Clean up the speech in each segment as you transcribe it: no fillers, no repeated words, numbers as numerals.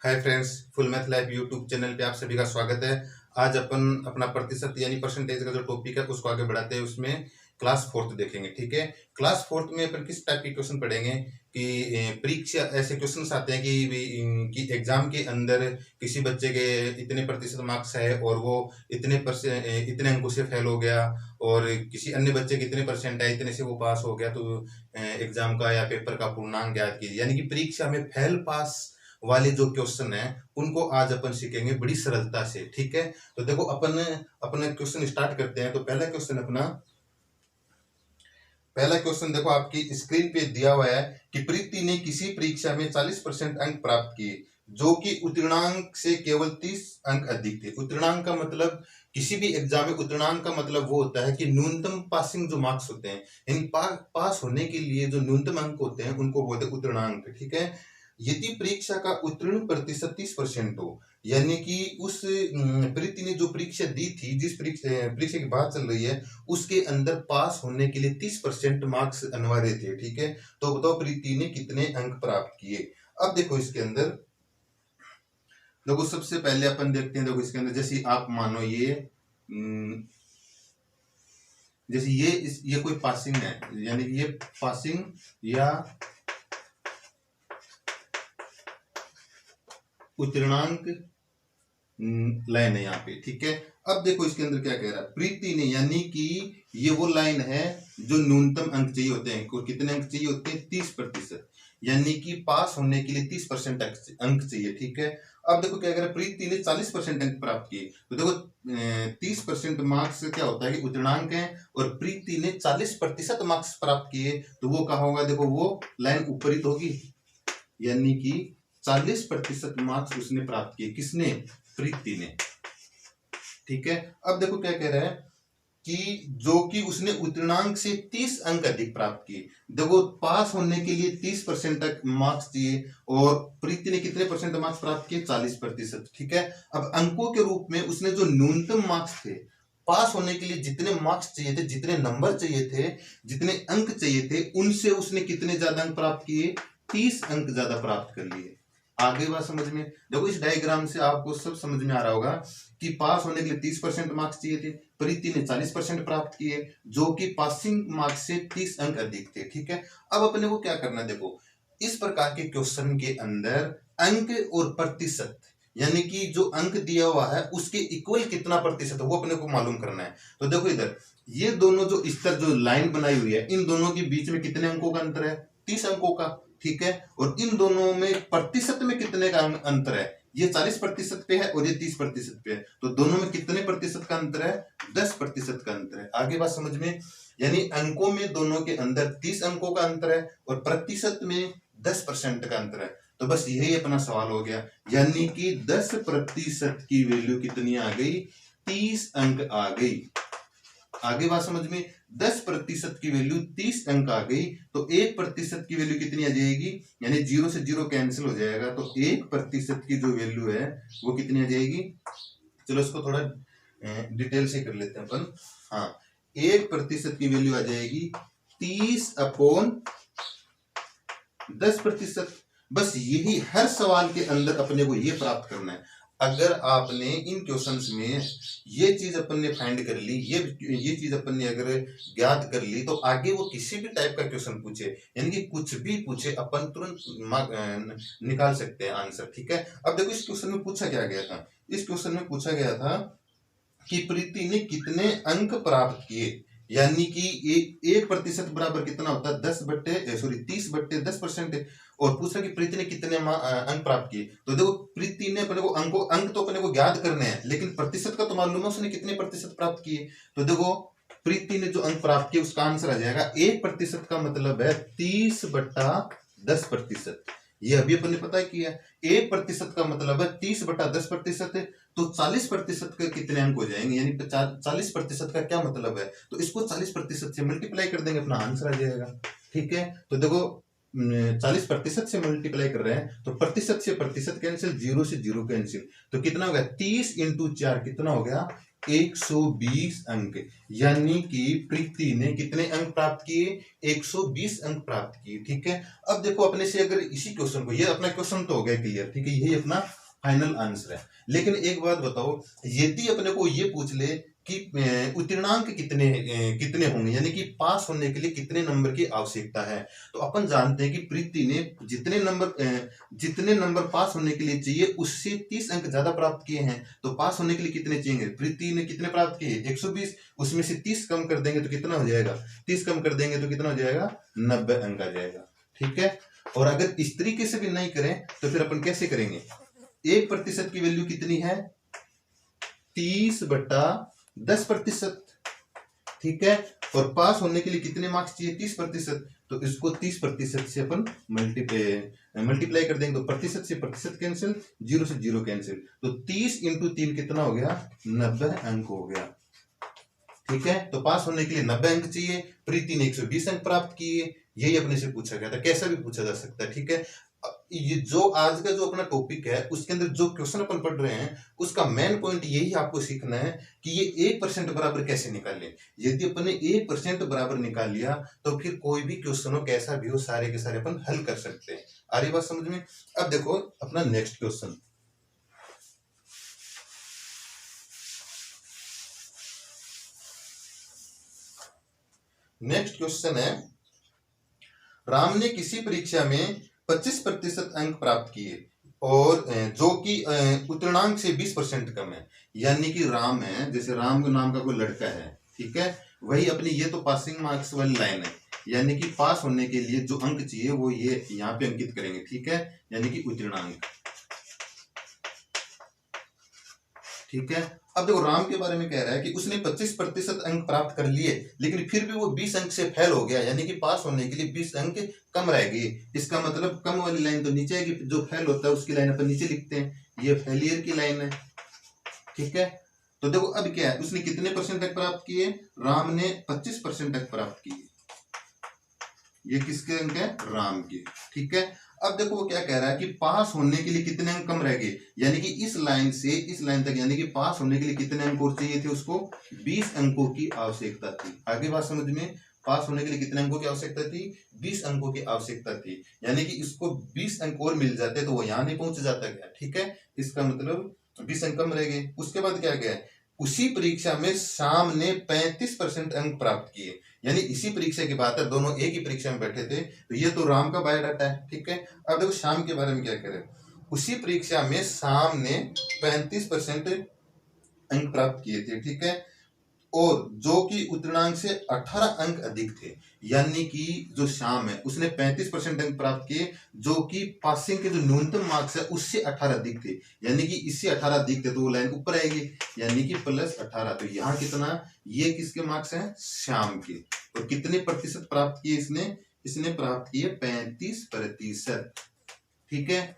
Hi friends, full math live YouTube channel पे आप सभी का स्वागत है। आज अपन अपना प्रतिशत यानी परसेंटेज का जो टॉपिक है उसको आगे बढ़ाते हैं। उसमें क्लास फोर्थ देखेंगे। ठीक है, क्लास फोर्थ में अपन किस टाइप के क्वेश्चन पढ़ेंगे कि परीक्षा ऐसे क्वेश्चन आते हैं कि एग्जाम के अंदर किसी बच्चे के इतने प्रतिशत मार्क्स है और वो इतने अंकों से फेल हो गया, और किसी अन्य बच्चे के इतने परसेंट है, इतने से वो पास हो गया। तो एग्जाम का या पेपर का पूर्णांक ज्ञात कीजिए, यानी कि परीक्षा में फेल पास वाले जो क्वेश्चन है उनको आज अपन सीखेंगे बड़ी सरलता से। ठीक है, तो देखो अपन अपना क्वेश्चन स्टार्ट करते हैं। तो पहला क्वेश्चन देखो, आपकी स्क्रीन पे दिया हुआ है कि प्रीति ने किसी परीक्षा में 40% अंक प्राप्त किए जो कि उत्तीर्णांक से केवल 30 अंक अधिक थे। उत्तीर्णांक का मतलब, किसी भी एग्जाम में उत्तीर्णांक का मतलब वो होता है कि न्यूनतम पासिंग जो मार्क्स होते हैं, यानी पास होने के लिए जो न्यूनतम अंक होते हैं उनको बोलते हैं उत्तीर्णांक। ठीक है, यदि परीक्षा का उत्तीर्ण प्रतिशत 30% हो, यानी कि उस प्रीति ने जो परीक्षा दी थी, जिस परीक्षा की बात चल रही है, उसके अंदर पास होने के लिए 30% मार्क्स अनिवार्य थे। ठीक है, तो बताओ प्रीति ने कितने अंक प्राप्त किए। अब देखो इसके अंदर, देखो सबसे पहले अपन देखते हैं। देखो इसके अंदर जैसे आप मानो जैसे ये कोई पासिंग है, यानी कि ये पासिंग या उत्तीर्णांक लाइन है यहाँ पे। ठीक है, अब देखो इसके अंदर क्या कह रहा है प्रीति ने, यानी कि ये वो लाइन है जो न्यूनतम अंक चाहिए होते हैं। को कितने अंक चाहिए होते हैं? 30%, यानी कि पास होने के लिए 30% अंक चाहिए। ठीक है, अब देखो क्या कह रहा है, प्रीति ने 40% अंक प्राप्त किए। तो देखो 30% मार्क्स क्या होता है कि उत्तीर्णांक है, और प्रीति ने 40% मार्क्स प्राप्त किए, तो वो कहा होगा, देखो वो लाइन ऊपरी तो होगी, यानी कि 40% मार्क्स उसने प्राप्त किए। किसने? प्रीति ने। ठीक है, अब देखो क्या कह रहा है कि जो कि उसने उत्तीर्णांक से 30 अंक अधिक प्राप्त किए। देखो पास होने के लिए 30% तक मार्क्स चाहिए, और प्रीति ने कितने परसेंट मार्क्स प्राप्त किए? 40%। ठीक है, अब अंकों के रूप में उसने जो न्यूनतम मार्क्स थे, पास होने के लिए जितने मार्क्स चाहिए थे, जितने नंबर चाहिए थे, जितने अंक चाहिए थे, उनसे उसने कितने ज्यादा अंक प्राप्त किए? 30 अंक ज्यादा प्राप्त कर लिए। आगे बात समझ में? देखो इस डायग्राम से आपको सब समझ में आ रहा होगा कि पास होने के लिए 30% मार्क्स चाहिए थे, प्रीति ने 40% प्राप्त किए, जो कि पासिंग मार्क्स से 30 अंक अधिक थे। ठीक है, अब अपने को क्या करना है, देखो इस प्रकार के क्वेश्चन के अंदर अंक और प्रतिशत, यानी कि जो अंक दिया हुआ है उसके इक्वल कितना प्रतिशत है वो अपने को मालूम करना है। तो देखो इधर ये दोनों जो इस तरह जो लाइन बनाई हुई है, इन दोनों के बीच में कितने अंकों का अंतर है? 30 अंकों का। ठीक है, और इन दोनों में प्रतिशत में कितने का अंतर है? ये 40% पे है और ये 30% पे है, तो दोनों में कितने प्रतिशत का अंतर है? 10% का अंतर है। आगे बात समझ में? यानी अंकों में दोनों के अंदर 30 अंकों का अंतर है और प्रतिशत में 10% का अंतर है। तो बस यही अपना सवाल हो गया, यानी कि 10% की वैल्यू कितनी आ गई? 30 अंक आ गई। आगे बात समझ में? 10% की वैल्यू 30 अंक आ गई, तो 1% की वैल्यू कितनी आ जाएगी? यानी 0 से 0 कैंसिल हो जाएगा, तो 1% की जो वैल्यू है वो कितनी आ जाएगी? चलो इसको थोड़ा डिटेल से कर लेते हैं अपन। हाँ, 1% की वैल्यू आ जाएगी 30/10%। बस यही हर सवाल के अंदर अपने को ये प्राप्त करना है। अगर आपने इन क्वेश्चंस में ये चीज अपन ने फाइंड कर ली, ये चीज अपन ने अगर ज्ञात कर ली, तो आगे वो किसी भी टाइप का क्वेश्चन पूछे, यानी कि कुछ भी पूछे, अपन तुरंत निकाल सकते हैं आंसर। ठीक है, अब देखो इस क्वेश्चन में पूछा क्या गया था। इस क्वेश्चन में पूछा गया था कि प्रीति ने कितने अंक प्राप्त किए, यानी कि 1% बराबर कितना होता है? 30/10%। और पूछा कि प्रीति ने कितने अंक प्राप्त किए। तो देखो प्रीति ने अपने को अंक तो अपने को ज्ञात करने हैं, लेकिन प्रतिशत का तो मालूम है उसने कितने प्रतिशत प्राप्त किए। तो देखो प्रीति ने जो अंक प्राप्त किए उसका आंसर आ जाएगा 1% का मतलब है 30/10%। ये अभी अपन ने पता किया। 1% का मतलब है 30/10%, तो 40% के कितने अंक हो जाएंगे? यानी 40% का क्या मतलब है? तो इसको 40% से मल्टीप्लाई कर देंगे, अपना आंसर आ जाएगा। ठीक है, तो देखो 40% से मल्टीप्लाई कर रहे हैं, तो प्रतिशत से प्रतिशत कैंसिल, 0 से 0 कैंसिल, तो कितना हो गया? 30 × 4 कितना हो गया? 120 अंक, यानी कि प्रीति ने कितने अंक प्राप्त किए? 120 अंक प्राप्त किए। ठीक है, अब देखो अपने से अगर इसी क्वेश्चन को, ये अपना क्वेश्चन तो हो गया क्लियर, ठीक है, यही अपना फाइनल आंसर है। लेकिन एक बात बताओ, यदि अपने को ये पूछ ले कि उत्तीर्णांक कितने होंगे, यानी कि पास होने के लिए कितने नंबर की आवश्यकता है, तो अपन जानते हैं कि प्रीति ने जितने नंबर पास होने के लिए चाहिए उससे 30 अंक ज्यादा प्राप्त किए हैं। तो पास होने के लिए कितने चाहिए? प्रीति ने कितने प्राप्त किए? 120, उसमें से 30 कम कर देंगे तो कितना हो जाएगा? 30 कम कर देंगे तो कितना हो जाएगा? 90 अंक आ जाएगा। ठीक है, और अगर इस तरीके से भी नहीं करें तो फिर अपन कैसे करेंगे? 1% की वैल्यू कितनी है? 30/10%। ठीक है, और पास होने के लिए कितने मार्क्स चाहिए? 30%। तो इसको 30% से अपन मल्टीप्लाई कर देंगे तो प्रतिशत से प्रतिशत कैंसिल, 0 से 0 कैंसिल, तो 30 × 3 कितना हो गया? 90 अंक हो गया। ठीक है, तो पास होने के लिए 90 अंक चाहिए, प्रीति ने 120 अंक प्राप्त किए। यही अपने से पूछा गया था, कैसा भी पूछा जा सकता है। ठीक है, ये जो आज का जो अपना टॉपिक है उसके अंदर जो क्वेश्चन अपन पढ़ रहे हैं उसका मेन पॉइंट यही आपको सीखना है कि ये 1% बराबर कैसे निकालें। यदि अपन ने 1% बराबर निकाल लिया तो फिर कोई भी क्वेश्चन हो कैसा भी हो सारे के सारे अपन हल कर सकते हैं। आ रही बात समझ में? अब देखो अपना नेक्स्ट क्वेश्चन, है राम ने किसी परीक्षा में 25% अंक प्राप्त किए और जो कि उत्तीर्णांक से 20% कम है। यानी कि राम है, जैसे राम के नाम का कोई लड़का है, ठीक है, वही अपनी ये तो पासिंग मार्क्स वाली लाइन है, यानी कि पास होने के लिए जो अंक चाहिए वो ये यहाँ पे अंकित करेंगे। ठीक है, यानी कि उत्तीर्णांक। ठीक है, अब देखो राम के बारे में कह रहा है कि उसने 25% अंक प्राप्त कर लिए लेकिन फिर भी वो 20 अंक से फेल हो गया, यानी कि पास होने के लिए 20 अंक कम रह गए। इसका मतलब कम वाली लाइन तो नीचे आएगी, जो फेल होता है उसकी लाइन अपन नीचे लिखते हैं, ये फेलियर की लाइन है। ठीक है, तो देखो अब क्या है, उसने कितने परसेंट अंक प्राप्त किए? राम ने 25% अंक प्राप्त किए। ये किसके अंक है? राम के। ठीक है, अब देखो वो क्या कह रहा है कि पास होने के लिए कितने अंक कम रह गए, यानी कि इस लाइन से इस लाइन तक, यानी कि पास होने के लिए कितने अंक और चाहिए थे उसको? 20 अंकों की आवश्यकता थी। आगे बात समझ में? पास होने के लिए कितने अंकों की आवश्यकता थी? 20 अंकों की आवश्यकता थी, यानी कि इसको 20 अंक और मिल जाते तो वो यहाँ नहीं पहुंच जाता गया। ठीक है, इसका मतलब 20 अंक कम रह गए। उसके बाद क्या गया? उसी परीक्षा में शाम ने 35% अंक प्राप्त किए, यानी इसी परीक्षा की बात है, दोनों एक ही परीक्षा में बैठे थे। तो ये तो राम का बायोडाटा है। ठीक है, अब देखो शाम के बारे में क्या करें। उसी परीक्षा में शाम ने 35% अंक प्राप्त किए थे। ठीक है, और जो कि उत्तीर्णांक से 18 अंक अधिक थे, यानी कि जो शाम है उसने 35% अंक प्राप्त किए, जो कि पासिंग के जो न्यूनतम मार्क्स है उससे 18 अधिक थे, यानी कि इससे 18 अधिक थे तो वो लाइन ऊपर आएगी, यानी कि +18। तो यहाँ कितना? ये किसके मार्क्स हैं? श्याम के। और कितने प्रतिशत प्राप्त किए इसने प्राप्त किए 35%। ठीक है,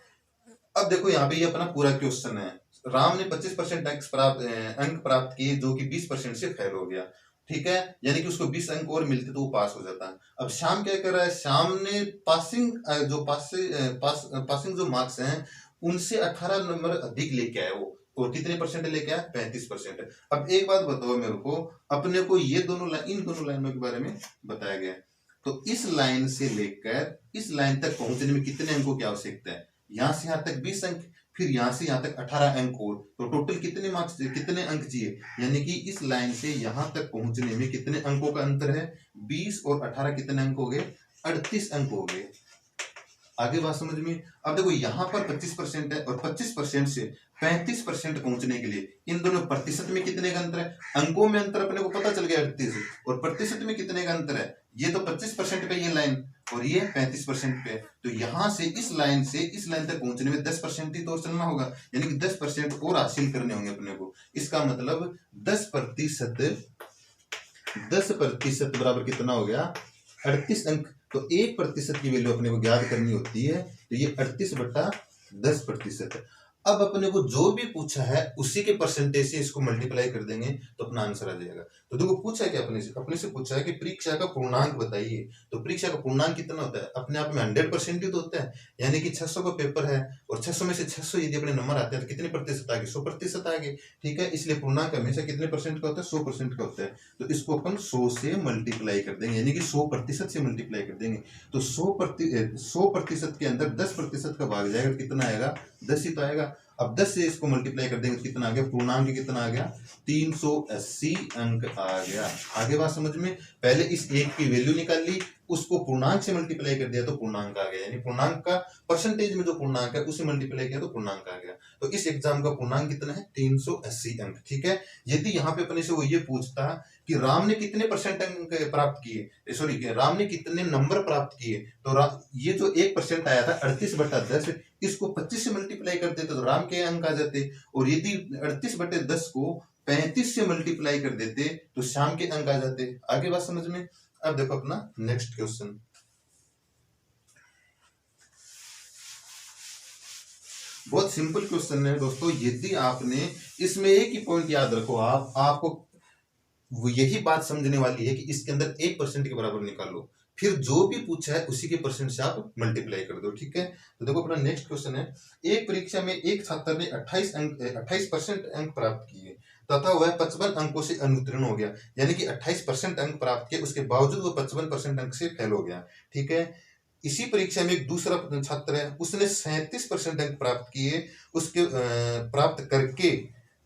अब देखो यहाँ पे ये अपना पूरा क्वेश्चन है। राम ने 25% अंक प्राप्त किए जो कि 20% से फेल हो गया। ठीक है, यानी कि उसको 20 अंक और मिलते तो वो पास हो जाता। अब श्याम क्या कर रहा है? श्याम ने पासिंग जो मार्क्स हैं उनसे 18 नंबर अधिक लेके आया वो, और कितने परसेंट लेके आया? 35%। अब एक बात बताओ मेरे को, अपने को ये इन दोनों लाइनों के बारे में बताया गया है, तो इस लाइन से लेकर इस लाइन तक पहुंचने में कितने अंकों की आवश्यकता है? यहाँ से यहाँ तक 20 अंक, फिर यहाँ से यहाँ तक 18 अंक और, तो टोटल कितने अंक चाहिए? यानी कि इस लाइन से यहाँ तक पहुंचने में कितने अंकों का अंतर है? 20 और 18 कितने अंक हो गए? 38 अंक हो गए। आगे बात समझ में? अब देखो यहाँ पर 25% है और 25% से 35% पहुंचने के लिए इन दोनों प्रतिशत में कितने का अंतर है? अंकों में अंतर अपने को पता चल गया 38, और प्रतिशत में कितने का अंतर है? ये तो 25% पे ये लाइन और ये 35% पे। तो यहाँ से इस लाइन तक पहुंचने में 10% ही तो चलना होगा, यानी कि 10% और हासिल करने होंगे अपने को। इसका मतलब 10% बराबर कितना हो गया? 38 अंक। तो 1% की वैल्यू अपने को ज्ञात करनी होती है, तो ये 38/10%। अब अपने को जो भी पूछा है उसी के परसेंटेज से इसको मल्टीप्लाई कर देंगे तो अपना आंसर आ जाएगा। तो देखो पूछा है क्या अपने से पूछा है कि परीक्षा का पूर्णांक बताइए। तो परीक्षा का पूर्णांक कितना होता है, अपने आप में 100% ही तो होता है, यानी कि 600 का पेपर है और 600 में से 600 यदि अपने नंबर आते हैं तो कितने प्रतिशत आगे, 100% आगे। ठीक है, इसलिए पूर्णांक हमेशा कितने परसेंट का होता है, 100% का होता है। तो इसको अपन 100 से मल्टीप्लाई कर देंगे, यानी कि 100% से मल्टीप्लाई कर देंगे। तो 100% के अंदर 10% का भाग जाएगा, कितना आएगा, 10 ही तो आएगा। अब 10 से इसको मल्टीप्लाई कर देंगे तो कितना आ गया, पूर्णांक कितना आ गया, 380 अंक आ गया। आगे बात समझ में। पहले इस एक की वैल्यू निकाल ली, उसको पूर्णांक से मल्टीप्लाई कर दिया तो पूर्णांक आ गया, यानी पूर्णांक का परसेंटेज में जो पूर्णांक है उसे मल्टीप्लाई किया तो पूर्णांक आ गया। तो इस एग्जाम का पूर्णांक कितना है, 380 अंक। ठीक है, यदि यहाँ पे अपने से वो ये पूछता कि राम ने कितने परसेंट अंक प्राप्त किए, सॉरी राम ने कितने नंबर प्राप्त किए, तो ये जो 1% आया था 38/10, इसको 25 से मल्टीप्लाई कर देते तो राम के अंक आ जाते, और यदि 38/10 को 35 से मल्टीप्लाई कर देते तो श्याम के अंक आ जाते। आगे बात समझ में। अब देखो अपना नेक्स्ट क्वेश्चन, बहुत सिंपल क्वेश्चन है दोस्तों। यदि आपने इसमें एक ही पॉइंट याद रखो, आपको वो यही बात समझने वाली है कि इसके अंदर 1% के बराबर निकालो, फिर जो भी पूछा है उसी के परसेंट से आप मल्टीप्लाई कर दो। ठीक है, तो देखो अपना नेक्स्ट क्वेश्चन है, एक परीक्षा में एक छात्र ने 28% अंक प्राप्त किए तथा वह 55 अंकों से अनुत्तीर्ण हो गया, यानी कि 28% अंक प्राप्त किए, उसके बावजूद वो 55% अंक से फेल हो गया। ठीक है, इसी परीक्षा में एक दूसरा छात्र है, उसने 37% अंक प्राप्त किए, उसके प्राप्त करके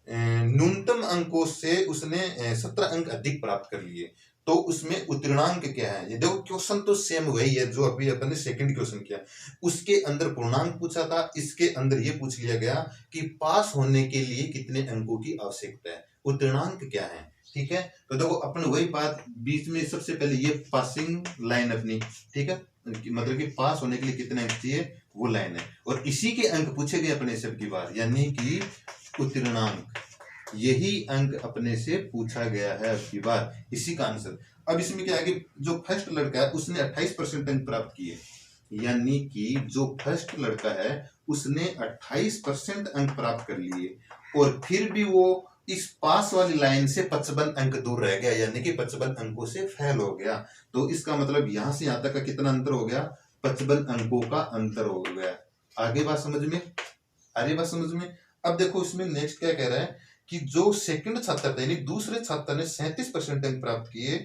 न्यूनतम अंकों से उसने 17 अंक अधिक प्राप्त कर लिए, तो उसमें उत्तीर्णांक क्या है। ये देखो क्वेश्चन तो सेम वही है जो अभी अपन ने सेकंड क्वेश्चन किया, उसके अंदर पूर्णांक पूछा था, इसके अंदर ये पूछ लिया गया कि पास होने के लिए कितने अंकों की आवश्यकता है, उत्तीर्णांक क्या है। ठीक है, तो देखो अपन वही बात बीच में सबसे पहले ये पासिंग लाइन अपनी, ठीक है, मतलब कि पास होने के लिए कितने अंक चाहिए वो लाइन है, और इसी के अंक पूछे गए अपने सब की बार, यानी कि उत्तीर्णांक, यही अंक अपने से पूछा गया है अब की बार, इसी का आंसर। अब इसमें क्या है कि जो फर्स्ट लड़का है उसने 28% अंक प्राप्त किए, यानी कि जो फर्स्ट लड़का है उसने 28% अंक प्राप्त कर लिए, और फिर भी वो इस पास वाली लाइन से 55 अंक दूर रह गया, यानी कि 55 अंकों से फेल हो गया। तो इसका मतलब यहां से यहां तक का कितना अंतर हो गया, 55 अंकों का अंतर हो गया। आगे बात समझ में, आगे बात समझ में। अब देखो इसमें नेक्स्ट क्या कह रहा है कि जो सेकंड छात्र थे यानी दूसरे छात्र ने 37% अंक प्राप्त किए,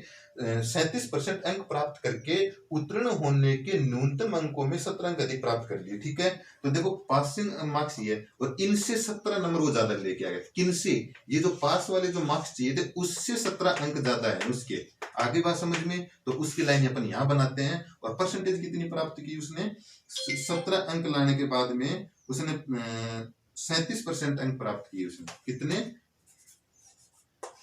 37% अंक प्राप्त करके उत्तीर्ण होने के न्यूनतम अंकों में 17 अंक अधिक प्राप्त कर लिए। ठीक है, तो देखो पासिंग मार्क्स ये है, और इनसे 17 नंबर वो ज्यादा लेके आ गए, किनसे, ये जो पास वाले जो मार्क्स चाहिए थे उससे 17 अंक ज्यादा है उसके। आगे बात समझ में, तो उसकी लाइन अपन यहाँ बनाते हैं, और परसेंटेज कितनी प्राप्त की उसने, 17 अंक लाने के बाद में उसने 37% अंक प्राप्त किए, उसने कितने,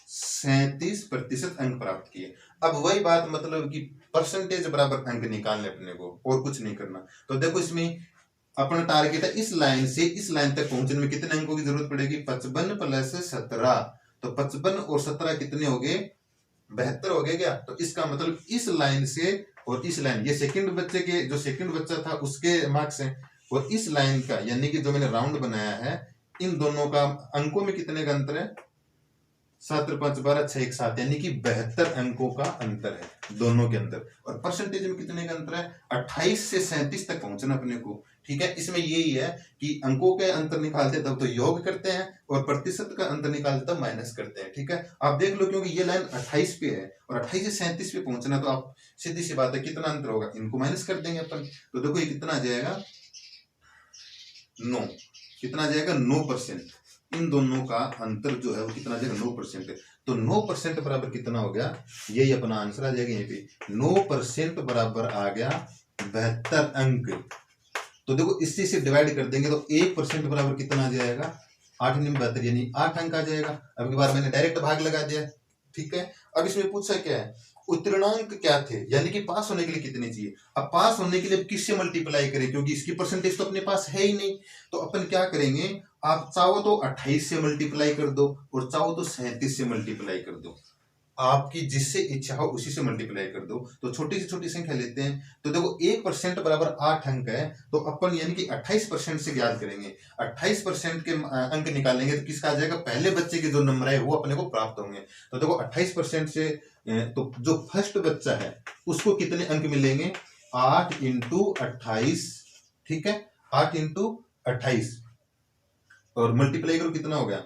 37% अंक प्राप्त किए। अब वही बात मतलब कि परसेंटेज बराबर अंक निकालने अपने को, और कुछ नहीं करना। तो देखो इसमें अपना टारगेट है इस लाइन से इस लाइन तक पहुंचने में कितने अंकों की जरूरत पड़ेगी, 55 + 17, तो 55 और 17 कितने हो गए, 72 हो गए क्या। तो इसका मतलब इस लाइन से और इस लाइन, ये सेकंड बच्चे के, जो सेकंड बच्चा था उसके मार्क्स हैं, और इस लाइन का यानी कि जो मैंने राउंड बनाया है इन दोनों का अंकों में कितने का अंतर है, 7 × 5 = 12, 6 × 1 = 7, यानी कि 72 अंकों का अंतर है दोनों के अंदर। और परसेंटेज में कितने का अंतर है, 28 से 37 तक पहुंचना अपने को। ठीक है, इसमें यही है कि अंकों के अंतर निकालते तब तो योग करते हैं, और प्रतिशत का अंतर निकालते तब माइनस करते हैं। ठीक है, आप देख लो क्योंकि ये लाइन 28 पे है और 28 से 37 पे पहुंचना, तो आप सीधी सी बात है कितना अंतर होगा, इनको माइनस कर देंगे अपन। तो देखो ये कितना आ जाएगा, 9, कितना आ जाएगा, 9%। इन दोनों का अंतर जो है वो कितना आ जाएगा, 9% है। तो 9% बराबर कितना हो गया, यही अपना आंसर आ जाएगा यहीं पे, 9% बराबर आ गया 72 अंक। तो देखो इससे से डिवाइड कर देंगे तो 1% बराबर कितना आ जाएगा, 8 × 9 = 72, यानी 8 अंक आ जाएगा। अब की बार मैंने डायरेक्ट भाग लगा दिया। ठीक है, अब इसमें पूछा क्या है, उत्तीर्णांक क्या थे, यानी कि पास होने के लिए कितने चाहिए। अब पास होने के लिए किससे मल्टीप्लाई करें, क्योंकि इसकी परसेंटेज तो अपने पास है ही नहीं। तो अपन क्या करेंगे, आप चाहो तो 28 से मल्टीप्लाई कर दो, और चाहो तो 37 से मल्टीप्लाई कर दो। आपकी जिससे इच्छा हो उसी से मल्टीप्लाई कर दो। तो छोटी से छोटी संख्या लेते हैं, तो देखो 1% बराबर 8 अंक है, तो अपन यानी कि 28% से ज्ञात करेंगे। 28% के अंक निकालेंगे तो किसका आ जाएगा, पहले बच्चे के जो नंबर है वो अपने को प्राप्त होंगे। तो देखो 28% से तो जो फर्स्ट बच्चा है उसको कितने अंक मिलेंगे, 8 इंटू 28, ठीक है, 8 इंटू 28 और मल्टीप्लाई करो कितना हो गया,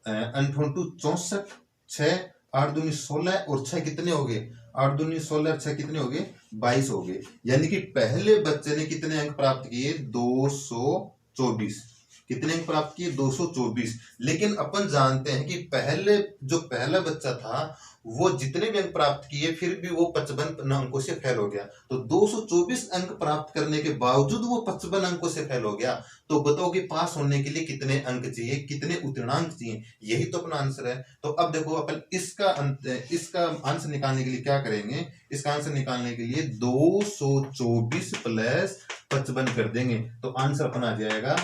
64, 6 8 दूनी 16 और 6 कितने हो गए, 8 दूनी 16 6 कितने हो गए, 22 हो गए। यानी कि पहले बच्चे ने कितने अंक प्राप्त किए, 224। कितने अंक प्राप्त किए, 224। लेकिन अपन जानते हैं कि पहले जो पहला बच्चा था वो जितने भी अंक प्राप्त किए फिर भी वो 55 अंकों से फेल हो गया। तो 224 अंक प्राप्त करने के बावजूद वो 55 अंकों से फेल हो गया। तो बताओ कि पास होने के लिए कितने अंक चाहिए, कितने उत्तीर्णांक चाहिए, यही तो अपना आंसर है। तो अब देखो अपन इसका आंसर निकालने के लिए क्या करेंगे, इसका आंसर निकालने के लिए 224 प्लस 55 कर देंगे, तो आंसर अपना आ जाएगा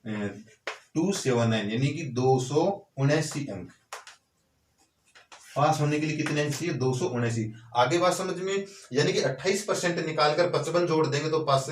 279, यानी कि 279 अंक। पास होने के लिए कितने अंक चाहिए, 279। आगे बात समझ में, यानी कि 28% निकालकर 55 जोड़ देंगे तो पास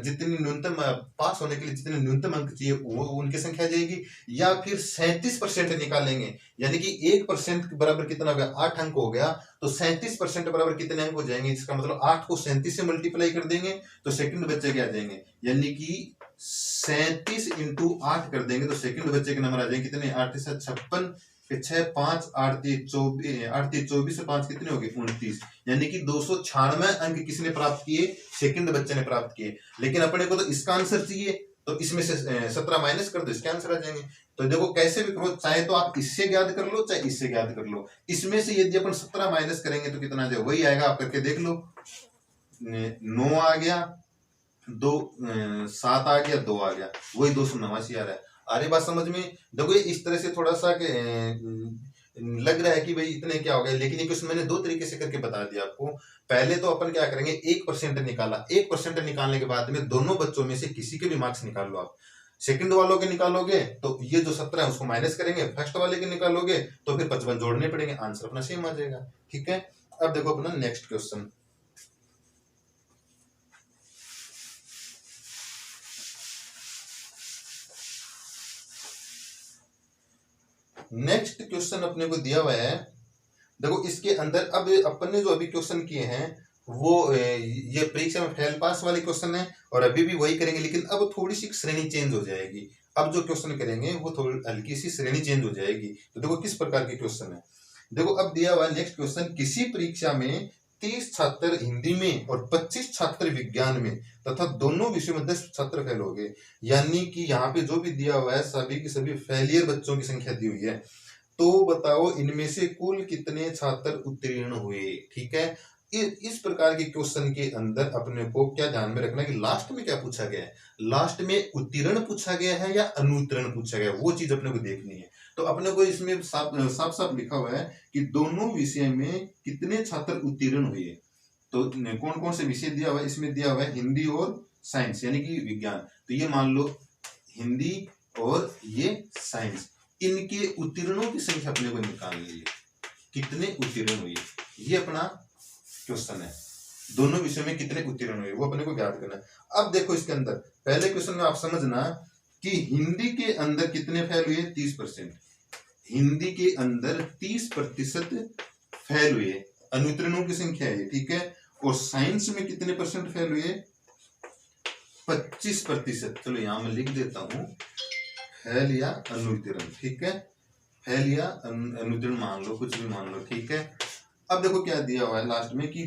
जितनी न्यूनतम पास होने के लिए जितने न्यूनतम अंक चाहिए वो उनकी संख्या जाएगी। या फिर 37% निकालेंगे, यानी कि 1% बराबर कितना हो गया, 8 अंक हो गया, तो 37% बराबर कितने अंक हो जाएंगे, इसका मतलब 8 को 37 से मल्टीप्लाई कर देंगे तो सेकंड बच्चे के आ जाएंगे, यानी कि 37 इंटू 8 कर देंगे तो सेकंड बच्चे के नंबर आ जाएंगे कितने, 8 से 56, 6 5 8 3 24, 8 3 24 से 5 कितने हो गए, 29। यानी कि 296 अंक किसने प्राप्त किए, सेकंड बच्चे ने प्राप्त किए। लेकिन अपने को तो इसका आंसर चाहिए, तो इसमें से 17 माइनस कर दो, इसके आंसर आ जाएंगे। तो देखो कैसे भी करो, चाहे तो आप इससे ज्ञात कर लो चाहे इससे ज्ञात कर लो, इसमें से यदि अपन 17 माइनस करेंगे तो कितना आ जाएगा, वही आएगा, आप करके देख लो। 9 आ गया, 7 आ गया, 2 आ गया, वही 289 आ रहा है। अरे बात समझ में, देखो इस तरह से थोड़ा सा लग रहा है कि भाई इतने क्या हो गए, लेकिन ये क्वेश्चन मैंने दो तरीके से करके बता दिया आपको। पहले तो अपन क्या करेंगे, 1% निकाला, 1% निकालने के बाद में दोनों बच्चों में से किसी के भी मार्क्स निकाल लो आप। सेकंड वालों के निकालोगे तो ये जो 17 है उसको माइनस करेंगे, फर्स्ट वाले के निकालोगे तो फिर 55 जोड़ने पड़ेंगे, आंसर अपना सेम आ जाएगा। ठीक है, अब देखो अपना नेक्स्ट क्वेश्चन। नेक्स्ट क्वेश्चन अपने को दिया हुआ है, देखो इसके अंदर अब अपन ने जो अभी क्वेश्चन किए हैं वो ये परीक्षा में फेल पास वाले क्वेश्चन है और अभी भी वही करेंगे, लेकिन अब थोड़ी सी श्रेणी चेंज हो जाएगी। अब जो क्वेश्चन करेंगे वो थोड़ी हल्की सी श्रेणी चेंज हो जाएगी। तो देखो किस प्रकार के क्वेश्चन है, देखो अब दिया हुआ है नेक्स्ट क्वेश्चन, किसी परीक्षा में 30 छात्र हिंदी में और 25 छात्र विज्ञान में तथा दोनों विषयों में 10 छात्र फेल हो गए। यानी कि यहाँ पे जो भी दिया हुआ है सभी की सभी फेलियर बच्चों की संख्या दी हुई है। तो बताओ इनमें से कुल कितने छात्र उत्तीर्ण हुए। ठीक है, इस प्रकार के क्वेश्चन के अंदर अपने को क्या ध्यान में रखना है कि लास्ट में क्या पूछा गया है, लास्ट में उत्तीर्ण पूछा गया है या अनुत्तीर्ण पूछा गया है, वो चीज अपने को देखनी है। तो अपने को इसमें साफ साफ लिखा हुआ है कि दोनों विषय में कितने छात्र उत्तीर्ण हुए। तो कौन कौन से विषय दिया हुआ है, इसमें दिया हुआ है हिंदी और साइंस यानी कि विज्ञान। तो ये मान लो हिंदी और ये साइंस, इनके उत्तीर्णों की संख्या अपने को निकालनी है, कितने उत्तीर्ण हुए, ये अपना क्वेश्चन है। दोनों विषयों में कितने उत्तीर्ण हुए वो अपने को ज्ञात करना है। अब देखो इसके अंदर पहले क्वेश्चन में आप समझना कि हिंदी के अंदर कितने फेल हुए, 30%। हिंदी के अंदर 30% फेल हुए, अनुत्तीर्णों की संख्या है, ठीक है। और साइंस में कितने परसेंट फेल हुए, 25%। चलो यहां मैं लिख देता हूं, फेल या अनुत्तीर्ण, ठीक है, फेल या अनुत्तीर्ण मान लो, कुछ भी मान लो, ठीक है। अब देखो क्या दिया हुआ है लास्ट में कि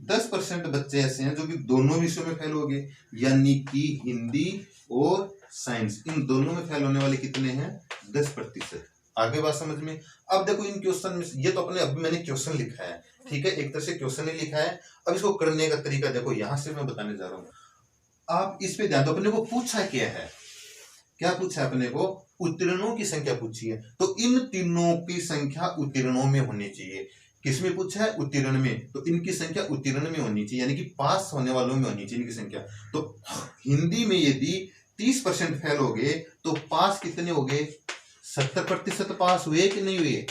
10% बच्चे ऐसे हैं जो कि दोनों विषयों में फेल हो गए, यानी कि हिंदी और साइंस इन दोनों में फेल होने वाले कितने हैं, 10%। आगे बात समझ में। अब देखो इन क्वेश्चन में, ये तो अपने अभी मैंने क्वेश्चन लिखा है, ठीक है, एक तरह से क्वेश्चन ही लिखा है। अब इसको करने का तरीका देखो, यहां से मैं बताने जा रहा हूं, आप इस पे ध्यान दो। अपने को पूछा क्या है, क्या पूछा है अपने को, उत्तीर्णों की संख्या पूछी है। तो इन तीनों की संख्या उत्तीर्णों में होनी चाहिए। किसमें पूछा है, उत्तीर्ण में, तो इनकी संख्या उत्तीर्ण में होनी चाहिए, यानी कि पास होने वालों में होनी चाहिए इनकी संख्या। तो हिंदी में यदि 30% फेल हो गए तो पास कितने हो गए, 70% पास हुए कि नहीं हुए।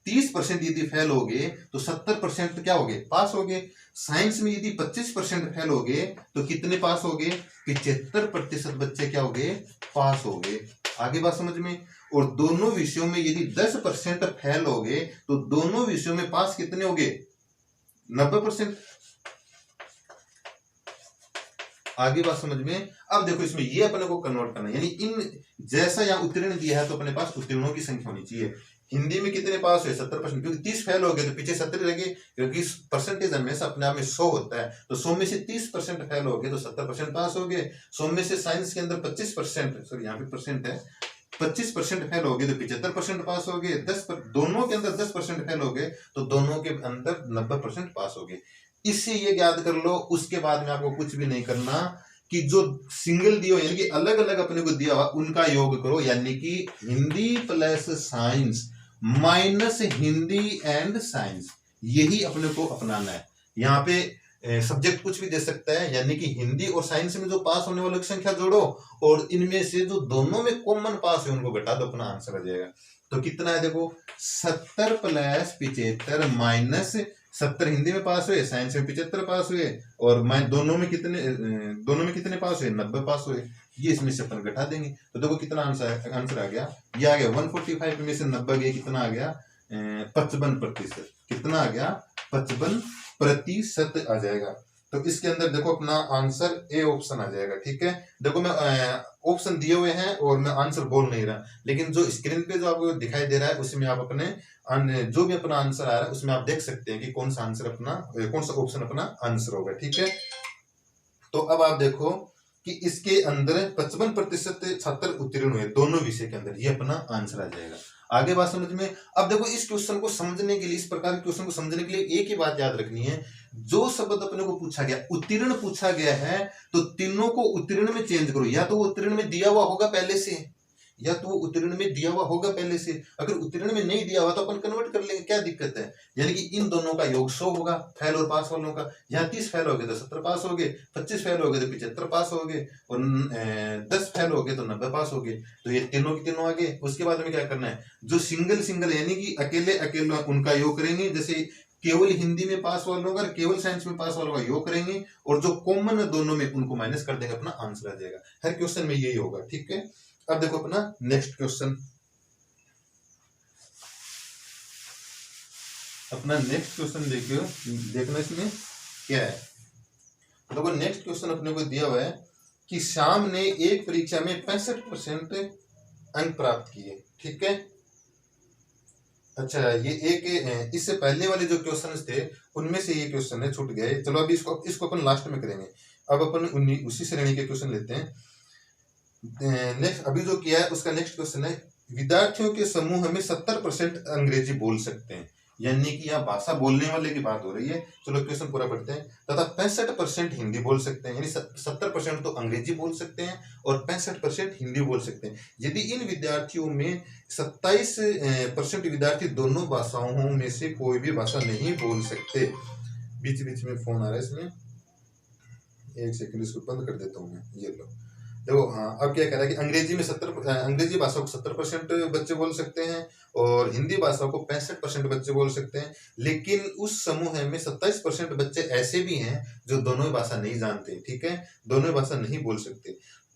30% यदि फेल हो गए तो 70% क्या हो गए, पास हो गए। साइंस में यदि 25% फेल हो गए तो कितने पास हो गए, 75% बच्चे क्या हो गए, पास हो गए। आगे बात समझ में। और दोनों विषयों में यदि 10% फेल हो गए तो दोनों विषयों में पास कितने हो गए, 90%। आगे बात समझ में। अब देखो इसमें ये अपने को कन्वर्ट करना है, यानी इन जैसा यहाँ उत्तीर्ण दिया है तो अपने पास उत्तीर्णों की संख्या होनी चाहिए। हिंदी में कितने पास हुए, 70%, क्योंकि 30 फेल हो गए तो पीछे 70 लगे, क्योंकि परसेंटेज हमेशा अपने आप में 100 होता है। तो 100 में से 30% फेल हो गए तो 70% पास हो गए। 100 में से साइंस के अंदर 25%, सॉरी यहाँ पे परसेंट है, 25% फेल हो गए तो 75% पास हो गए। दोनों के अंदर 10% फेल हो गए तो दोनों के अंदर 90% पास हो गए। इससे ये याद कर लो, उसके बाद में आपको कुछ भी नहीं करना कि जो सिंगल दिया यानी कि अलग अलग अपने को दिया हुआ उनका योग करो, यानी कि Hindi plus science minus Hindi and science, यही अपने को अपनाना है। यहाँ पे सब्जेक्ट कुछ भी दे सकता है, यानी कि हिंदी और साइंस में जो पास होने वालों की संख्या जोड़ो और इनमें से जो दोनों में कॉमन पास है उनको घटा दो, अपना आंसर आ जाएगा। तो कितना है देखो, 70 प्लस 75 माइनस 70 हिंदी में पास हुए, साइंस में 75 पास हुए, और दोनों में कितने पास हुए, 90 पास हुए। ये इसमें से अपन घटा देंगे तो देखो कितना आंसर आ गया, ये आ गया 145 में से 90 गए, कितना आ गया 55%। कितना आ गया, 55% आ जाएगा। तो इसके अंदर देखो अपना आंसर ए ऑप्शन आ जाएगा। ठीक है, देखो मैं ऑप्शन दिए हुए हैं और मैं आंसर बोल नहीं रहा, लेकिन जो स्क्रीन पे जो आपको दिखाई दे रहा है उसमें आप अपने जो भी अपना आंसर आ रहा है उसमें आप देख सकते हैं कि कौन सा आंसर अपना, कौन सा ऑप्शन अपना आंसर होगा। ठीक है, तो अब आप देखो कि इसके अंदर 55% छात्र उत्तीर्ण हुए दोनों विषय के अंदर, ये अपना आंसर आ जाएगा। आगे बात समझ में। अब देखो इस क्वेश्चन को समझने के लिए, इस प्रकार के क्वेश्चन को समझने के लिए एक ही बात याद रखनी है, जो शब्द अपने को पूछा गया, उत्तीर्ण पूछा गया है, तो तीनों को उत्तीर्ण में चेंज करो। या तो वो उत्तीर्ण में दिया हुआ होगा पहले से, या तो वो उत्तीर्ण में दिया हुआ होगा पहले से। अगर उत्तीर्ण में नहीं दिया हुआ तो अपन कन्वर्ट कर लेंगे, क्या दिक्कत है। यानी कि इन दोनों का योग 100 होगा, फेल और पास वालों का। यहाँ 30 फेल हो गए तो 70 पास हो गए, 25 फेल हो गए तो 75 पास हो गए, और 10 फेल हो गए तो 90 पास हो गए। तो ये तीनों के तीनों आ गए। उसके बाद में क्या करना है, जो सिंगल सिंगल यानी कि अकेले अकेले उनका योग करेंगे। जैसे केवल हिंदी में पास वालों का, केवल साइंस में पास वालों का योग करेंगे, और जो कॉमन है दोनों में उनको माइनस कर देंगे, अपना आंसर आ जाएगा। हर क्वेश्चन में यही होगा। ठीक है, अब देखो अपना नेक्स्ट क्वेश्चन, अपना नेक्स्ट क्वेश्चन देखियो, देखना इसमें क्या है। देखो नेक्स्ट क्वेश्चन अपने को दिया हुआ है कि श्याम ने एक परीक्षा में 65% अंक प्राप्त किए। ठीक है, अच्छा ये एक इससे पहले वाले जो क्वेश्चन थे उनमें से ये क्वेश्चन है, छूट गए। चलो अभी इसको अपन लास्ट में करेंगे। अब अपन उसी श्रेणी के क्वेश्चन लेते हैं। नेक्स्ट अभी जो किया है उसका नेक्स्ट क्वेश्चन है, विद्यार्थियों के समूह में 70% अंग्रेजी बोल सकते हैं, यानी कि यहाँ भाषा बोलने वाले की बात हो रही है। चलो क्वेश्चन पूरा पढ़ते हैं। तथा 65% हिंदी बोल सकते हैं, यानी 70% तो अंग्रेजी बोल सकते हैं और 65% हिंदी बोल सकते हैं। यदि इन विद्यार्थियों में 27% विद्यार्थी दोनों भाषाओं में से कोई भी भाषा नहीं बोल सकते। बीच बीच में फोन आ रहा है, इसमें एक सेकंड इसको बंद कर देता हूँ मैं। ये लो देखो, हाँ अब क्या कह रहा है कि अंग्रेजी भाषा को 70% बच्चे बोल सकते हैं और हिंदी भाषा को 65% बच्चे बोल सकते हैं। लेकिन उस समूह में 27% बच्चे ऐसे भी हैं जो दोनों भाषा नहीं जानते। ठीक है, दोनों भाषा नहीं बोल सकते।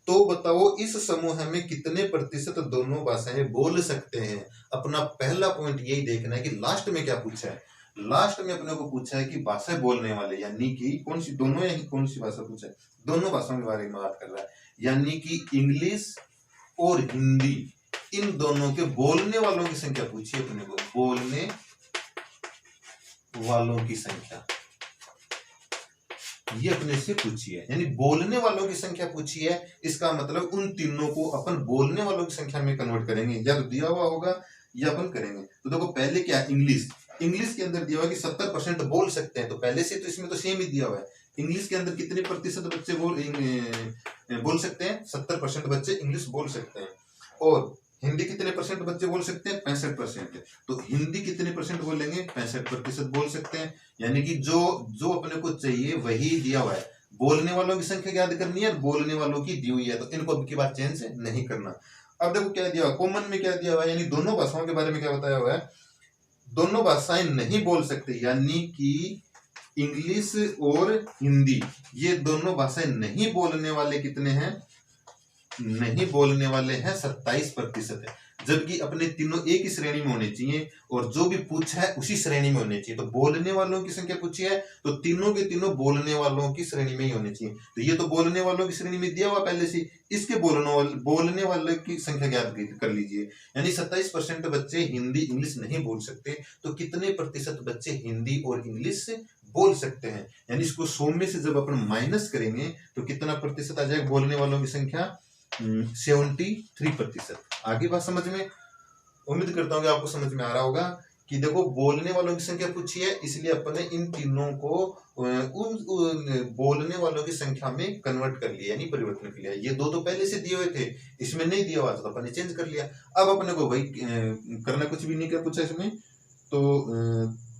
तो बताओ इस समूह में कितने प्रतिशत दोनों भाषाएं बोल सकते हैं। अपना पहला पॉइंट यही देखना है कि लास्ट में क्या पूछा है। लास्ट में अपने को पूछा है कि भाषा बोलने वाले, यानी कि कौन सी, दोनों या कौन सी भाषा पूछा है, दोनों भाषाओं के बारे में बात कर रहा है, यानी कि इंग्लिश और हिंदी, इन दोनों के बोलने वालों की संख्या पूछी है अपने को, बोलने वालों की संख्या ये अपने से पूछी है, यानी बोलने वालों की संख्या पूछी है। इसका मतलब उन तीनों को अपन बोलने वालों की संख्या में कन्वर्ट करेंगे, या तो दिया हुआ होगा या अपन करेंगे। तो देखो पहले क्या है, इंग्लिश के अंदर दिया हुआ कि 70% बोल सकते हैं, तो पहले से तो इसमें तो सेम ही दिया हुआ है। इंग्लिश के अंदर कितने प्रतिशत बच्चे बोल सकते हैं, 70% बच्चे इंग्लिश बोल सकते हैं। और हिंदी कितने परसेंट बच्चे बोल सकते हैं, 65%। तो हिंदी कितने परसेंट बोलेंगे, 65% बोल सकते हैं। यानी कि जो अपने को चाहिए वही दिया हुआ है। बोलने वालों की संख्या याद करनी है, बोलने वालों की दी हुई है, तो इनको अब की बात चेंज नहीं करना। अब देखो क्या दिया हुआ, कॉमन में क्या दिया हुआ है, यानी दोनों भाषाओं के बारे में क्या बताया हुआ है। दोनों भाषाएं नहीं बोल सकते, यानी कि इंग्लिश और हिंदी ये दोनों भाषाएं नहीं बोलने वाले कितने हैं, नहीं बोलने वाले हैं 27% है। जबकि अपने तीनों एक ही श्रेणी में होने चाहिए और जो भी पूछा है उसी श्रेणी में होने चाहिए। तो बोलने वालों की संख्या पूछी है तो तीनों के तीनों बोलने वालों की श्रेणी में ही होने चाहिए। तो ये तो बोलने वालों की श्रेणी में दिया हुआ पहले से, इसके बोलने वाले की संख्या ज्ञात कर लीजिए। यानी 27% बच्चे हिंदी इंग्लिश नहीं बोल सकते, तो कितने प्रतिशत बच्चे हिंदी और इंग्लिश बोल सकते हैं। यानी इसको 100 में से जब अपन माइनस करेंगे तो कितना प्रतिशत आ जाएगा बोलने वालों की संख्या, 73%। आगे बात समझ में, उम्मीद करता हूँ कि आपको समझ में आ रहा होगा कि देखो बोलने वालों की संख्या पूछी है, इसलिए अपन ने इन तीनों को उन बोलने वालों की संख्या में कन्वर्ट कर लिया, यानी परिवर्तन कर लिया। ये दो तो पहले से दिए हुए थे, इसमें नहीं दिया हुआ था तो अपन ने चेंज कर लिया। अब अपने को भाई करना कुछ भी नहीं, क्या पूछा इसमें, तो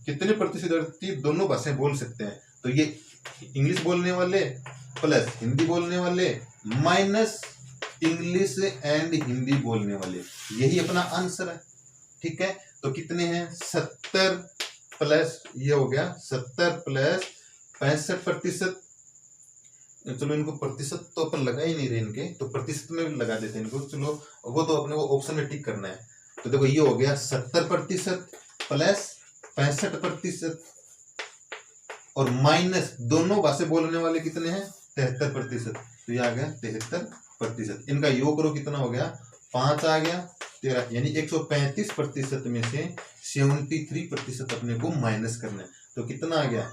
कितने प्रतिशत व्यक्ति दोनों भाषाएं बोल सकते हैं। तो ये इंग्लिश बोलने वाले प्लस हिंदी बोलने वाले माइनस इंग्लिश एंड हिंदी बोलने वाले, यही अपना आंसर है। ठीक है, तो कितने हैं, 70 प्लस ये हो गया 70 प्लस 65%। चलो इनको प्रतिशत तो अपन लगा ही नहीं रहे इनके, तो प्रतिशत में भी लगा देते हैं इनको। चलो वो तो अपने को ऑप्शन में टिक करना है। तो देखो ये हो गया 70% प्लस 65% और माइनस दोनों भाषा बोलने वाले कितने हैं, 73%। तो ये आ गया 73%। इनका योग करो कितना हो गया, 5 आ गया 13, यानी 135% में से 73% अपने को माइनस करना है। तो कितना आ गया,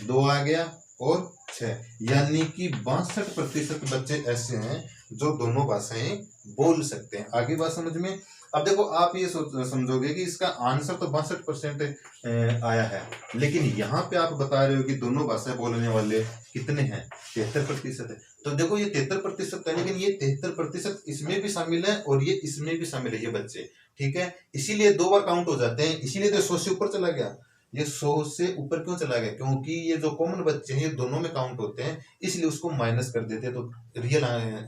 2 आ गया और 6, यानी कि 62% बच्चे ऐसे हैं जो दोनों भाषाएं बोल सकते हैं। आगे बात समझ में। अब देखो आप ये समझोगे कि इसका आंसर तो 62% आया है, लेकिन यहाँ पे आप बता रहे हो कि दोनों भाषाएं बोलने वाले कितने हैं, 73% है। तो देखो ये 73% है, लेकिन ये 73% इसमें भी शामिल है और ये इसमें भी शामिल है, ये बच्चे। ठीक है, इसीलिए 2 बार काउंट हो जाते हैं, इसीलिए तो 100 से ऊपर चला गया। ये 100 से ऊपर क्यों चला गया, क्योंकि ये जो कॉमन बच्चे हैं ये दोनों में काउंट होते हैं, इसलिए उसको माइनस कर देते हैं तो रियल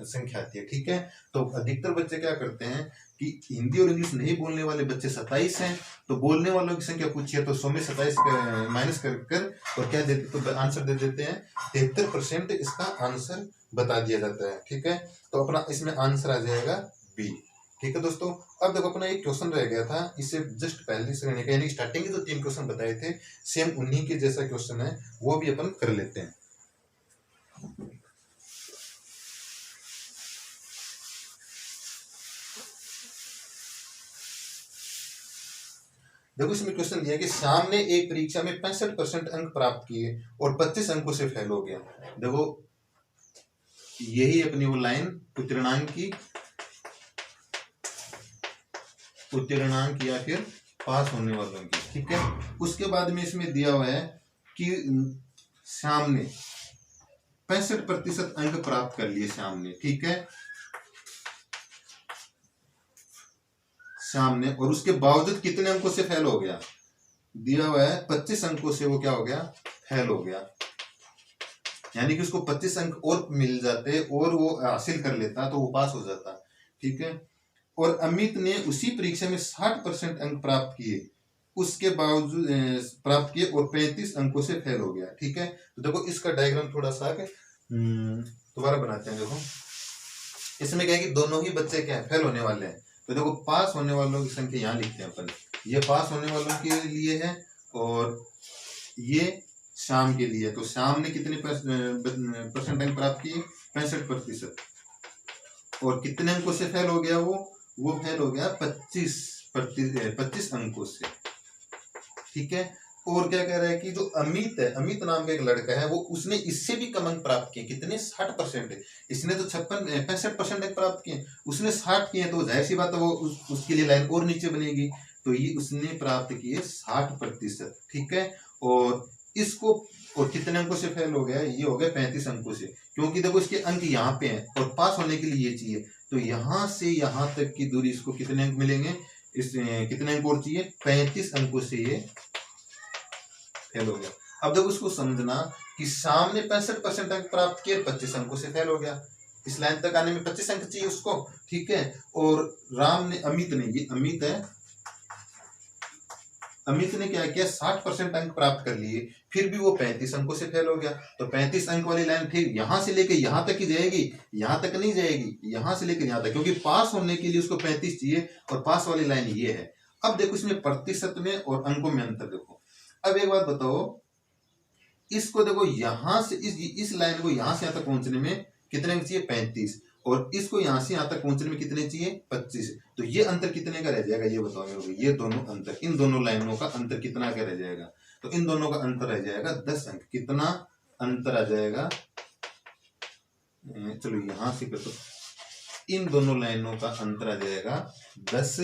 संख्या आती है। ठीक है, तो अधिकतर बच्चे क्या करते हैं कि हिंदी और इंग्लिश नहीं बोलने वाले बच्चे 27 हैं, तो बोलने वालों की संख्या पूछी है तो 100 में 27 माइनस कर और क्या देते, तो आंसर दे देते हैं 73%। इसका आंसर बता दिया जाता है। ठीक है, तो अपना इसमें आंसर आ जाएगा बी। ठीक है दोस्तों, अब देखो अपना एक क्वेश्चन रह गया था, इससे जस्ट पहले श्रेणी का, यानी स्टार्टिंग के जो 3 क्वेश्चन बताए थे सेम उन्हीं के जैसा क्वेश्चन है, वो भी अपन कर लेते हैं। देखो इसमें क्वेश्चन दिया कि श्याम ने एक परीक्षा में 65% अंक प्राप्त किए और 25 अंकों से फेल हो गया। देखो यही अपनी वो लाइन उत्तीर्णांक या फिर पास होने वालों की। ठीक है, उसके बाद में इसमें दिया हुआ है कि श्याम ने 65% अंक प्राप्त कर लिए श्याम ने। ठीक है, श्याम ने, और उसके बावजूद कितने अंकों से फेल हो गया, दिया हुआ है 25 अंकों से वो क्या हो गया, फेल हो गया। यानी कि उसको 25 अंक और मिल जाते और वो हासिल कर लेता तो वो पास हो जाता। ठीक है, और अमित ने उसी परीक्षा में 60% अंक प्राप्त किए, उसके बावजूद प्राप्त किए और 35 अंकों से फेल हो गया। ठीक है, तो देखो इसका डायग्राम थोड़ा सा दोबारा बनाते हैं। देखो इसमें क्या है कि दोनों ही बच्चे क्या है, फेल होने वाले हैं। तो देखो पास होने वालों की संख्या यहाँ लिखते हैं अपन, ये पास होने वालों के लिए है और ये श्याम के लिए। तो श्याम ने कितने परसेंट अंक प्राप्त किए, 65%, और कितने अंकों से फेल हो गया, वो फेल हो गया 25 अंकों से। ठीक है, और क्या कह रहा है कि जो अमित है, अमित नाम का एक लड़का है, वो उसने इससे भी कम अंक प्राप्त किए, कितने, 60% है। इसने तो 65% अंक प्राप्त किए, उसने 60 किए, तो जाहिर सी बात है वो उसके लिए लाइन और नीचे बनेगी। तो ये उसने प्राप्त किए 60%। ठीक है, और इसको, और कितने अंकों से फेल हो गया, ये हो गया 35 अंकों से, क्योंकि देखो इसके अंक यहाँ पे हैं और पास होने के लिए ये चाहिए। तो यहाँ से यहाँ तक की दूरी, इसको कितने अंक मिलेंगे, इस कितने अंक और चाहिए, 35 अंकों से ये फेल हो गया। अब देखो उसको समझना कि श्याम ने 65% अंक प्राप्त किए, 25 अंकों से फेल हो गया, इस लाइन तक आने में 25 अंक चाहिए उसको। ठीक है, और राम ने, अमित ने, ये अमित है, अमित ने क्या किया, 60% अंक प्राप्त कर लिए, फिर भी वो 35 अंकों से फेल हो गया। तो 35 अंक वाली लाइन फिर यहां से लेके यहां तक ही जाएगी, यहां तक नहीं जाएगी, यहां से लेकर यहां तक, क्योंकि पास होने के लिए उसको 35 चाहिए और पास वाली लाइन ये है। अब देखो इसमें प्रतिशत में और अंकों में अंतर देखो। अब एक बात बताओ, इसको देखो यहां से इस लाइन को यहां से यहां तक पहुंचने में कितने अंक चाहिए, 35, और इसको यहां से यहां तक पहुंचने में कितने चाहिए, 25। तो ये अंतर कितने का रह जाएगा, ये बताओ मेरे को। ये दोनों अंतर, इन दोनों लाइनों का अंतर कितना का रह जाएगा, तो इन दोनों का अंतर रह जाएगा 10 अंक। कितना अंतर आ जाएगा, चलो यहां से कर दो, इन दोनों लाइनों का अंतर आ जाएगा 10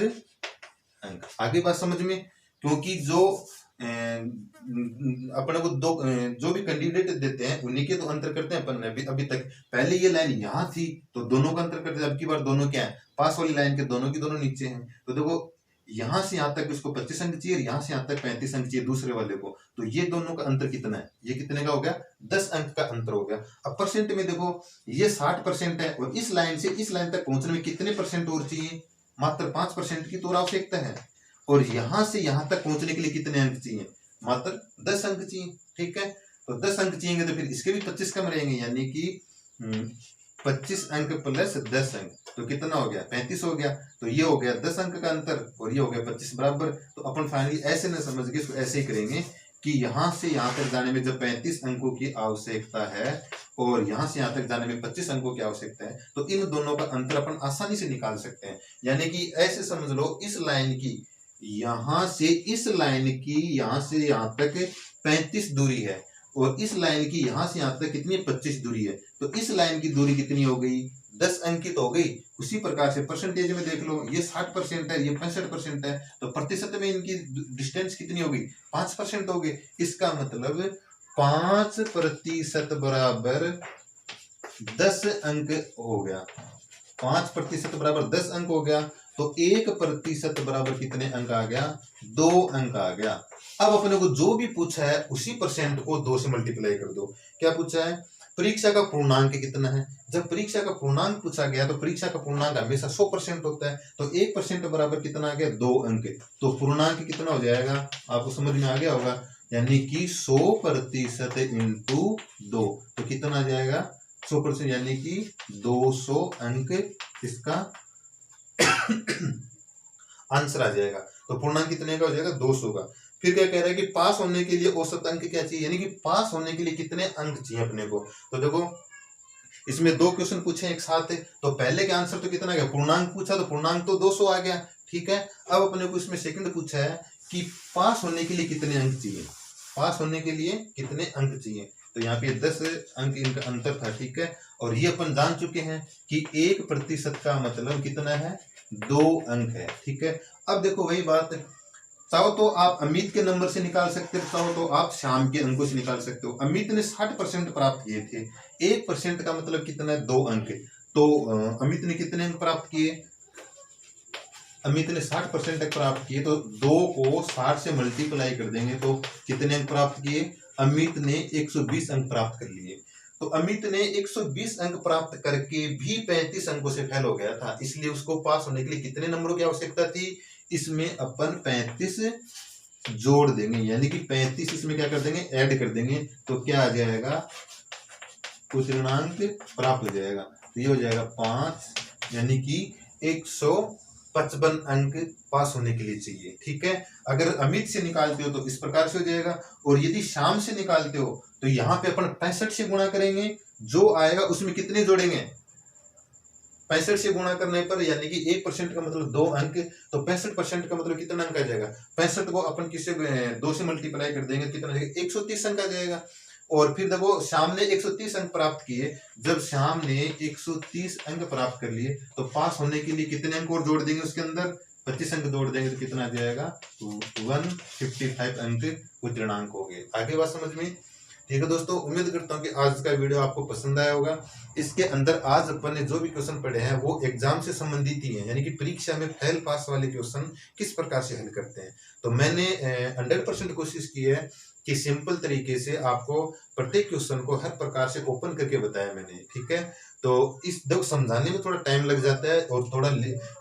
अंक। आगे बात समझ में, क्योंकि जो अपने को दो जो भी कैंडिडेट देते हैं उन्हीं के तो अंतर करते हैं अपन ने अभी तक। पहले ये लाइन यहाँ थी तो दोनों का अंतर करते थे, अब की बार दोनों क्या है, पास वाली लाइन के दोनों की दोनों नीचे हैं। तो देखो यहां से यहां तक इसको 25 अंक चाहिए, यहां से यहां तक 35 अंक चाहिए दूसरे वाले को। तो ये दोनों का अंतर कितना है, ये कितने का हो गया, 10 अंक का अंतर हो गया। अब परसेंट में देखो, ये 60% है और इस लाइन से इस लाइन तक पहुंचने में कितने परसेंट और चाहिए, मात्र 5% की तो और आवश्यकता है। और यहां से यहां तक पहुंचने के लिए कितने अंक चाहिए, मात्र 10 अंक चाहिए। ठीक है, तो 10 अंक चाहिए तो फिर इसके भी 25 कम रहेंगे, यानी कि 25 अंक प्लस 10 अंक, तो कितना हो गया, 35 हो गया। तो ये हो गया 10 अंक का अंतर और ये हो गया 25 बराबर। तो अपन फाइनली ऐसे न समझ के इसको ऐसे ही करेंगे कि यहां से यहां तक जाने में जब 35 अंकों की आवश्यकता है और यहां से यहां तक जाने में 25 अंकों की आवश्यकता है, तो इन दोनों का अंतर अपन आसानी से निकाल सकते हैं। यानी कि ऐसे समझ लो, इस लाइन की यहां से इस लाइन की यहां से यहां तक 35 दूरी है और इस लाइन की यहां से यहां तक कितनी 25 दूरी है। तो इस लाइन की दूरी कितनी हो गई, 10 अंक की तो हो गई। उसी प्रकार से परसेंटेज में देख लो, ये 60% है, ये 65% है, तो प्रतिशत में इनकी डिस्टेंस कितनी हो गई, 5% हो गई। इसका मतलब 5% बराबर 10 अंक हो गया, 5% बराबर 10 अंक हो गया। तो 1% बराबर कितने अंक आ गया, 2 अंक आ गया। अब अपने को जो भी पूछा है उसी परसेंट को 2 से मल्टीप्लाई कर दो। क्या पूछा है, परीक्षा का पूर्णांक कितना है। जब परीक्षा का पूर्णांक पूछा गया तो परीक्षा का पूर्णांक हमेशा 100% होता है, तो 1% बराबर कितना आ गया, 2 अंक। तो पूर्णांक कितना हो जाएगा, आपको समझ में आ गया होगा, यानी कि 100% इंटू 2, तो कितना आ जाएगा 100%, यानी कि 200 अंक इसका आंसर आ जाएगा। तो पूर्णांक कितने का हो जाएगा, 200 का। फिर क्या कह रहा है कि पास होने के लिए औसत अंक क्या चाहिए, यानी कि पास होने के लिए कितने अंक चाहिए अपने को। तो देखो इसमें 2 क्वेश्चन पूछे एक साथ है, तो पहले का आंसर तो कितना गया, पूर्णांक पूछा तो पूर्णांक तो 200 आ गया। ठीक है, अब अपने को इसमें सेकंड पूछा है कि पास होने के लिए कितने अंक चाहिए, पास होने के लिए कितने अंक चाहिए। तो यहाँ पे 10 अंक इनका अंतर था। ठीक है, और ये अपन जान चुके हैं कि 1% का मतलब कितना है, 2 अंक है। ठीक है, अब देखो वही बात, चाहो तो आप अमित के नंबर से निकाल सकते हो, चाहो तो आप श्याम के अंकों से निकाल सकते हो। अमित ने 60% प्राप्त किए थे, 1% का मतलब कितना है, 2 अंक। तो अमित ने कितने अंक प्राप्त किए, अमित ने 60% तक प्राप्त किए, तो 2 को 60 से मल्टीप्लाई कर देंगे तो कितने अंक प्राप्त किए, अमित ने 120 अंक प्राप्त कर लिए। तो अमित ने 120 अंक प्राप्त करके भी 35 अंकों से फेल हो गया था, इसलिए उसको पास होने के लिए कितने नंबरों की आवश्यकता थी, इसमें अपन 35 जोड़ देंगे, यानी कि 35 इसमें क्या कर देंगे, ऐड कर देंगे, तो क्या आ जाएगा, पूर्णांक प्राप्त हो जाएगा। तो ये हो जाएगा 5, यानी कि 155 अंक पास होने के लिए चाहिए। ठीक है, अगर अमित से निकालते हो तो इस प्रकार से हो जाएगा, और यदि श्याम से निकालते हो तो यहाँ पे अपन 65 से गुणा करेंगे, जो आएगा उसमें कितने जोड़ेंगे, 65 से गुणा करने पर, यानी कि 1% का मतलब 2 अंक, तो 65% का मतलब कितना अंक आ जाएगा, 65 को अपन किससे 2 से मल्टीप्लाई कर देंगे, कितना आ जाएगा, 130 अंक आ जाएगा। और फिर देखो श्याम ने 130 अंक प्राप्त किए, जब श्याम ने 130 अंक प्राप्त कर लिए तो पास होने के लिए कितने अंक और जोड़ देंगे, उसके अंदर 25 अंक जोड़ देंगे, तो कितना आ जाएगा, 155 अंक पूर्णांक हो गए। आगे बात समझ में। ठीक है दोस्तों, उम्मीद करता हूँ कि आज का वीडियो आपको पसंद आया होगा। इसके अंदर आज अपन ने जो भी क्वेश्चन पढ़े हैं वो एग्जाम से संबंधित ही है, यानी कि परीक्षा में फेल पास वाले क्वेश्चन किस प्रकार से हल करते हैं। तो मैंने 100% कोशिश की है कि सिंपल तरीके से आपको प्रत्येक क्वेश्चन को हर प्रकार से ओपन करके बताया मैंने, ठीक है। तो इस देखो समझाने में थोड़ा टाइम लग जाता है और थोड़ा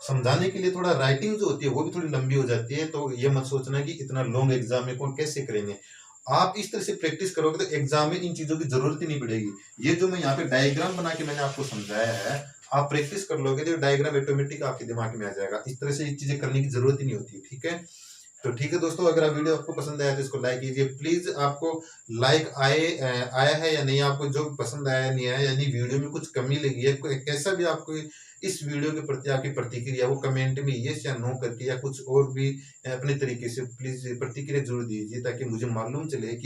समझाने के लिए थोड़ा राइटिंग जो होती है वो भी थोड़ी लंबी हो जाती है, तो ये मत सोचना कि इतना लॉन्ग एग्जाम में कौन कैसे करेंगे। आप इस तरह से प्रैक्टिस करोगे तो एग्जाम में इन चीजों की जरूरत ही नहीं पड़ेगी। ये जो मैं यहाँ पे डायग्राम बना के मैंने आपको समझाया है, आप प्रैक्टिस कर लोगे तो डायग्राम ऑटोमेटिक आपके दिमाग में आ जाएगा। इस तरह से ये चीजें करने की जरूरत ही नहीं होती, ठीक है। तो ठीक है दोस्तों, अगर आप वीडियो आपको पसंद आया तो इसको लाइक कीजिए प्लीज। आपको लाइक आया है या नहीं, आपको जो पसंद आया नहीं आया, यानी वीडियो में कुछ कमी लगी है, कैसा भी आपको इस वीडियो के प्रति आपकी प्रतिक्रिया वो कमेंट में यस या नो करके या कुछ और भी अपने तरीके से प्लीज प्रतिक्रिया जरूर दीजिए, ताकि मुझे मालूम चले कि